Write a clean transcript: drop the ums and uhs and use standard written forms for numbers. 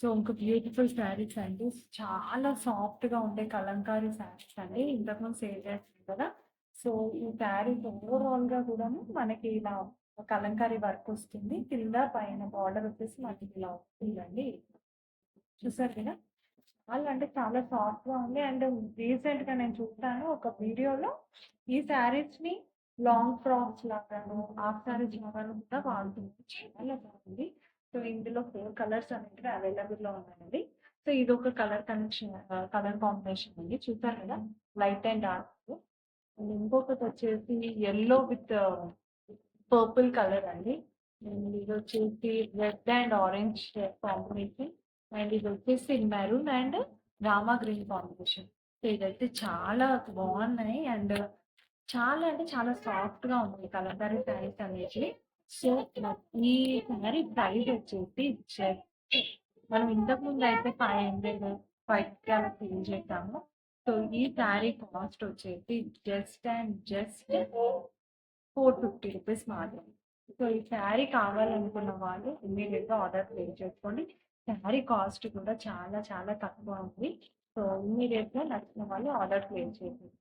So, ఇంక beautiful saris అండి. చాలా సాఫ్ట్‌గా ఉండే కలంకారీ శారీస్ అండి. ఇంతకుముందు సేల్ చేశాను కదా! సో, ఈ శారీస్ ఓవరాల్‌గా కూడాను మనకి ఇలా కలంకారీ వర్క్ వస్తుంది. కింద పైన బార్డర్ వచ్చేసి మనకి ఇలా వస్తుందండి. చూసారు కదా! చాలా అంటే చాలా సాఫ్ట్‌గా ఉంది. అండ్ రీసెంట్‌గా నేను చూసాను ఒక వీడియోలో ఈ శారీస్‌ని లాంగ్ ఫ్రాక్స్ లాగాను, హాఫ్ శారీస్ లాగాను కూడా వాడుతున్నారు. చాలా బాగుంది. సో, ఇందులో 4 కలర్స్ అనేటివి అవైలబుల్‌లో ఉన్నాయండి. సో, ఇదొక కలర్ కాంబినేషన్ అండి. చూసారు కదా! Light and dark. అండ్ ఇంకొకటొచ్చేసి యెల్లో విత్ పర్పుల్ కలర్ అండి. అండ్ ఇదొచ్చేసి red and orange combination. And ఇదొచ్చేసి maroon and Rama green combination. So, ఇదైతే చాలా బాగున్నాయి. అండ్ చాలా అంటే చాలా సాఫ్ట్‌గా ఉన్నాయి కలంకారీ శారీస్ అనేటివి. సో, ఈ శారీ ప్రైస్ వచ్చేసి జస్ట్ మనం ఇంతకుముందయితే 500, 550 అలా సేల్ చేసాము. సో, ఈ శారీ కాస్ట్ వచ్చేసి జస్ట్ అండ్ జస్ట్ రూ. 450 మాత్రమే. సో, ఈ శారీ కావాలనుకున్న వాళ్ళు ఇమ్మీడియేట్‌గా ఆర్డర్ ప్లేస్ చేసుకోండి. శారీ కాస్ట్ కూడా చాలా చాలా తక్కువ ఉంది. సో, ఇమ్మీడియేట్‌గా నచ్చిన వాళ్ళు ఆర్డర్ ప్లేస్ చేసేసుకోండి.